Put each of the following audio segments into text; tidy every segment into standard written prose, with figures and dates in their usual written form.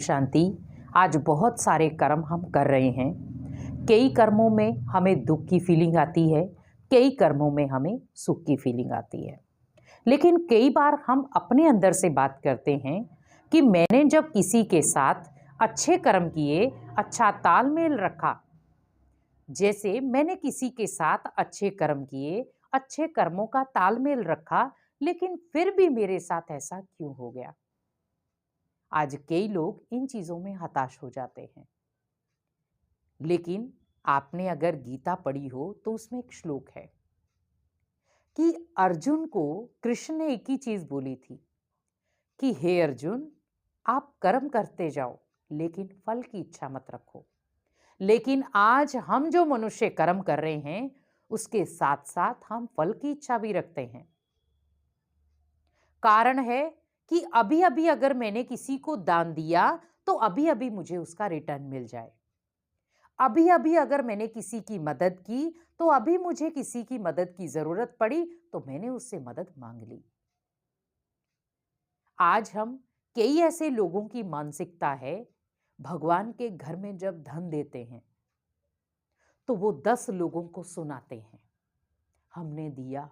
शांति। आज बहुत सारे कर्म हम कर रहे हैं। कई कर्मों में हमें दुख की फीलिंग आती है, कई कर्मों में हमें सुख की फीलिंग आती है। लेकिन कई बार हम अपने अंदर से बात करते हैं कि मैंने जब किसी के साथ अच्छे कर्म किए, अच्छा तालमेल रखा, जैसे मैंने किसी के साथ अच्छे कर्म किए, अच्छे कर्मों का तालमेल रखा, लेकिन फिर भी मेरे साथ ऐसा क्यों हो गया। आज कई लोग इन चीजों में हताश हो जाते हैं। लेकिन आपने अगर गीता पढ़ी हो तो उसमें एक श्लोक है कि अर्जुन को कृष्ण ने एक ही चीज बोली थी कि हे अर्जुन, आप कर्म करते जाओ लेकिन फल की इच्छा मत रखो। लेकिन आज हम जो मनुष्य कर्म कर रहे हैं उसके साथ साथ हम फल की इच्छा भी रखते हैं। कारण है कि अभी अभी अगर मैंने किसी को दान दिया तो अभी अभी मुझे उसका रिटर्न मिल जाए। अभी अभी अगर मैंने किसी की मदद की तो अभी मुझे किसी की मदद की जरूरत पड़ी तो मैंने उससे मदद मांग ली। आज हम कई ऐसे लोगों की मानसिकता है, भगवान के घर में जब धन देते हैं तो वो 10 लोगों को सुनाते हैं, हमने दिया,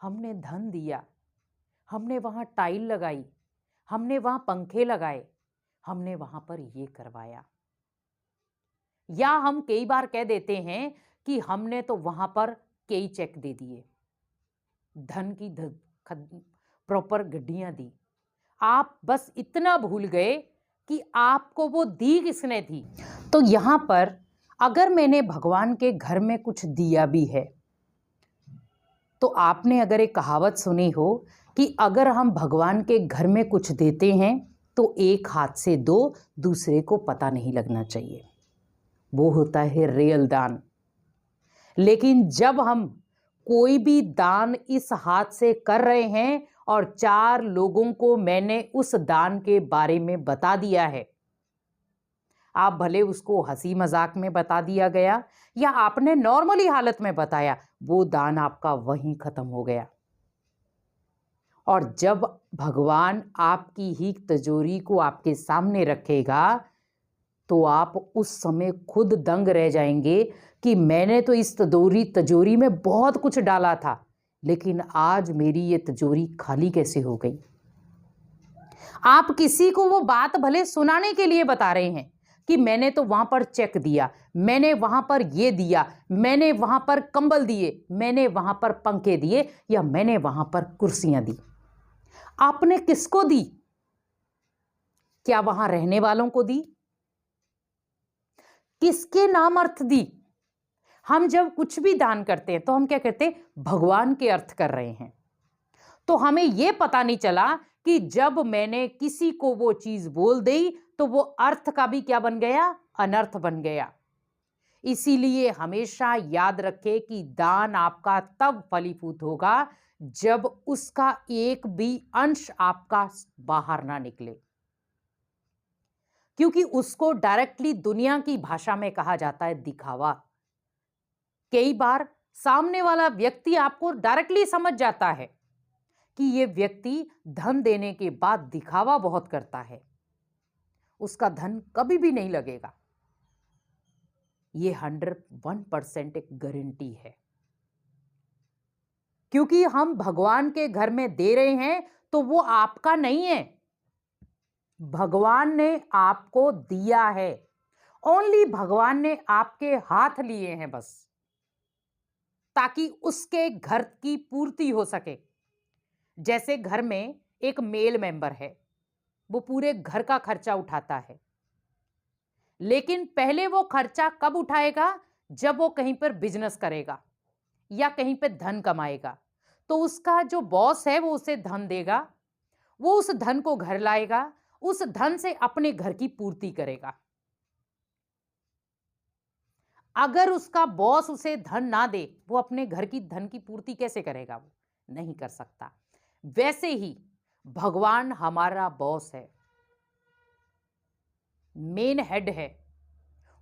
हमने धन दिया, हमने वहां टाइल लगाई, हमने वहां पंखे लगाए, हमने वहां पर ये करवाया। या हम कई बार कह देते हैं कि हमने तो वहां पर कई चेक दे दिए, धन की प्रॉपर गड्डियां दी। आप बस इतना भूल गए कि आपको वो दी किसने थी। तो यहां पर अगर मैंने भगवान के घर में कुछ दिया भी है तो आपने अगर एक कहावत सुनी हो कि अगर हम भगवान के घर में कुछ देते हैं तो एक हाथ से दो, दूसरे को पता नहीं लगना चाहिए। वो होता है रियल दान। लेकिन जब हम कोई भी दान इस हाथ से कर रहे हैं और 4 लोगों को मैंने उस दान के बारे में बता दिया है, आप भले उसको हंसी मजाक में बता दिया गया या आपने नॉर्मली हालत में बताया, वो दान आपका वहीं खत्म हो गया। और जब भगवान आपकी ही तिजोरी को आपके सामने रखेगा तो आप उस समय खुद दंग रह जाएंगे कि मैंने तो इस तिजोरी में बहुत कुछ डाला था, लेकिन आज मेरी ये तिजोरी खाली कैसे हो गई। आप किसी को वो बात भले सुनाने के लिए बता रहे हैं कि मैंने तो वहां पर चेक दिया, मैंने वहां पर ये दिया, मैंने वहां पर कंबल दिए, मैंने वहां पर पंखे दिए, या मैंने वहां पर कुर्सियां दी। आपने किसको दी? क्या वहां रहने वालों को दी? किसके नाम अर्थ दी? हम जब कुछ भी दान करते हैं तो हम क्या कहते हैं? भगवान के अर्थ कर रहे हैं। तो हमें यह पता नहीं चला कि जब मैंने किसी को वो चीज बोल दी तो वो अर्थ का भी क्या बन गया? अनर्थ बन गया। इसीलिए हमेशा याद रखें कि दान आपका तब फलीभूत होगा जब उसका एक भी अंश आपका बाहर ना निकले, क्योंकि उसको डायरेक्टली दुनिया की भाषा में कहा जाता है दिखावा। कई बार सामने वाला व्यक्ति आपको डायरेक्टली समझ जाता है कि यह व्यक्ति धन देने के बाद दिखावा बहुत करता है, उसका धन कभी भी नहीं लगेगा। यह 101% एक गारंटी है, क्योंकि हम भगवान के घर में दे रहे हैं तो वो आपका नहीं है, भगवान ने आपको दिया है। ओनली भगवान ने आपके हाथ लिए हैं बस, ताकि उसके घर की पूर्ति हो सके। जैसे घर में एक मेल मेंबर है, वो पूरे घर का खर्चा उठाता है, लेकिन पहले वो खर्चा कब उठाएगा? जब वो कहीं पर बिजनेस करेगा या कहीं पर धन कमाएगा, तो उसका जो बॉस है वो उसे धन देगा, वो उस धन को घर लाएगा, उस धन से अपने घर की पूर्ति करेगा। अगर उसका बॉस उसे धन ना दे, वो अपने घर की धन की पूर्ति कैसे करेगा? वो नहीं कर सकता। वैसे ही भगवान हमारा बॉस है, मेन हेड है।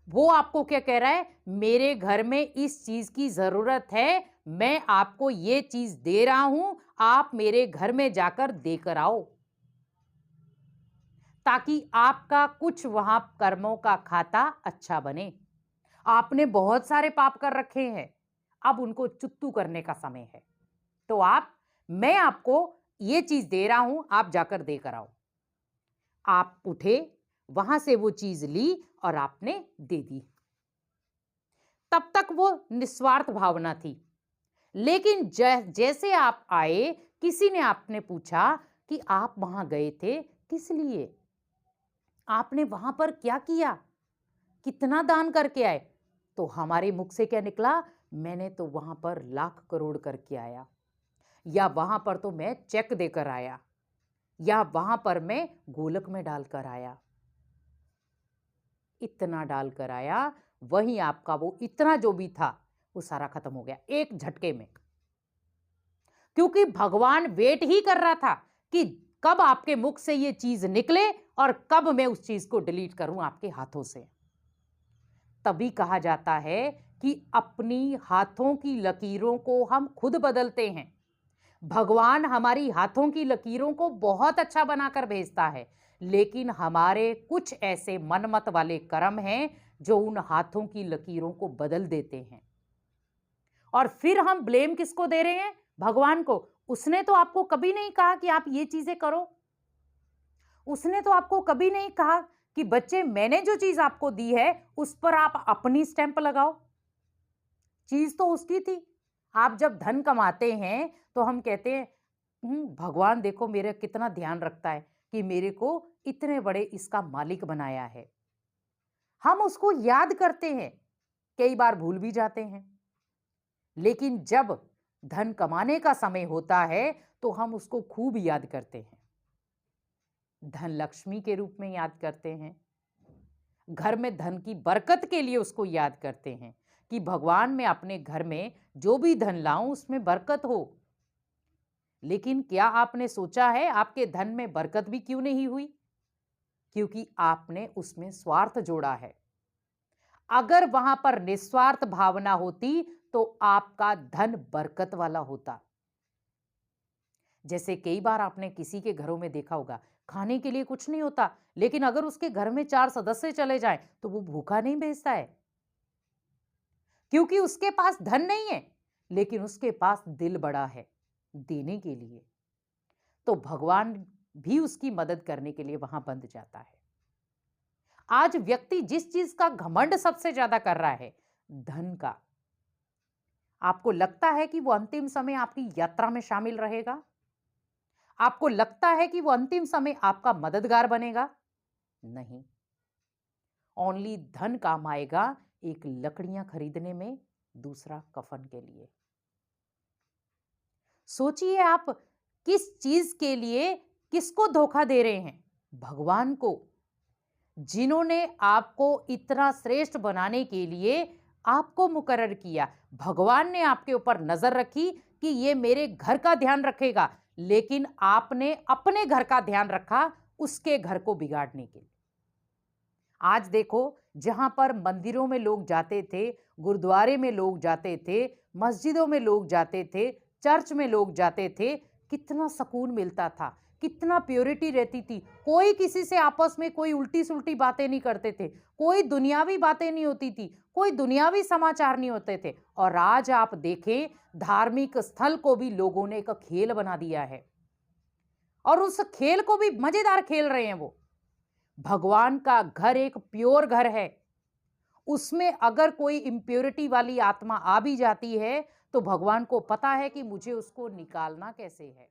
वो आपको क्या कह रहा है? मेरे घर में इस चीज की जरूरत है, मैं आपको ये चीज दे रहा हूं, आप मेरे घर में जाकर देकर आओ। ताकि आपका कुछ वहां कर्मों का खाता अच्छा बने। आपने बहुत सारे पाप कर रखे हैं, अब उनको चुत्तू करने का समय है। तो मैं आपको ये चीज दे रहा हूं, आप जाकर देकर आओ। आप उठे, वहां से वो चीज ली और आपने दे दी। तब तक वो निस्वार्थ भावना थी। लेकिन जैसे आप आए, किसी ने आपने पूछा कि आप वहां गए थे किस लिए, आपने वहां पर क्या किया, कितना दान करके आए? तो हमारे मुख से क्या निकला? मैंने तो वहां पर लाख करोड़ करके आया, या वहां पर तो मैं चेक देकर आया, या वहां पर मैं गोलक में डालकर आया। इतना डालकर आया, वहीं आपका वो इतना जो भी था वो सारा खत्म हो गया एक झटके में। क्योंकि भगवान वेट ही कर रहा था कि कब आपके मुख से ये चीज निकले और कब मैं उस चीज को डिलीट करूं आपके हाथों से। तभी कहा जाता है कि अपनी हाथों की लकीरों को हम खुद बदलते हैं। भगवान हमारी हाथों की लकीरों को बहुत अच्छा बनाकर भेजता है, लेकिन हमारे कुछ ऐसे मनमत वाले कर्म हैं जो उन हाथों की लकीरों को बदल देते हैं। और फिर हम ब्लेम किसको दे रहे हैं? भगवान को। उसने तो आपको कभी नहीं कहा कि आप ये चीजें करो। उसने तो आपको कभी नहीं कहा कि बच्चे मैंने जो चीज आपको दी है उस पर आप अपनी स्टैंप लगाओ। चीज तो उसकी थी। आप जब धन कमाते हैं तो हम कहते हैं भगवान देखो मेरा कितना ध्यान रखता है कि मेरे को इतने बड़े इसका मालिक बनाया है। हम उसको याद करते हैं, कई बार भूल भी जाते हैं। लेकिन जब धन कमाने का समय होता है तो हम उसको खूब याद करते हैं, धन लक्ष्मी के रूप में याद करते हैं, घर में धन की बरकत के लिए उसको याद करते हैं कि भगवान मैं अपने घर में जो भी धन लाऊं उसमें बरकत हो। लेकिन क्या आपने सोचा है आपके धन में बरकत भी क्यों नहीं हुई? क्योंकि आपने उसमें स्वार्थ जोड़ा है। अगर वहां पर निस्वार्थ भावना होती तो आपका धन बरकत वाला होता। जैसे कई बार आपने किसी के घरों में देखा होगा, खाने के लिए कुछ नहीं होता, लेकिन अगर उसके घर में 4 सदस्य चले जाएं तो वो भूखा नहीं भेजता है, क्योंकि उसके पास धन नहीं है, लेकिन उसके पास दिल बड़ा है देने के लिए। तो भगवान भी उसकी मदद करने के लिए वहां बंध जाता है। आज व्यक्ति जिस चीज का घमंड सबसे ज्यादा कर रहा है, धन का। आपको लगता है कि वो अंतिम समय आपकी यात्रा में शामिल रहेगा? आपको लगता है कि वो अंतिम समय आपका मददगार बनेगा? नहीं। ओनली धन काम आएगा एक लकड़ियां खरीदने में, दूसरा कफन के लिए। सोचिए आप किस चीज के लिए किसको धोखा दे रहे हैं? भगवान को, जिन्होंने आपको इतना श्रेष्ठ बनाने के लिए आपको मुकर्रर किया। भगवान ने आपके ऊपर नजर रखी कि ये मेरे घर का ध्यान रखेगा, लेकिन आपने अपने घर का ध्यान रखा उसके घर को बिगाड़ने के लिए। आज देखो, जहां पर मंदिरों में लोग जाते थे, गुरुद्वारे में लोग जाते थे, मस्जिदों में लोग जाते थे, चर्च में लोग जाते थे, कितना सुकून मिलता था, कितना प्योरिटी रहती थी। कोई किसी से आपस में कोई उल्टी सुल्टी बातें नहीं करते थे, कोई दुनियावी बातें नहीं होती थी, कोई दुनियावी समाचार नहीं होते थे। और आज आप देखें, धार्मिक स्थल को भी लोगों ने एक खेल बना दिया है, और उस खेल को भी मजेदार खेल रहे हैं वो। भगवान का घर एक प्योर घर है, उसमें अगर कोई इम्प्योरिटी वाली आत्मा आ भी जाती है तो भगवान को पता है कि मुझे उसको निकालना कैसे है।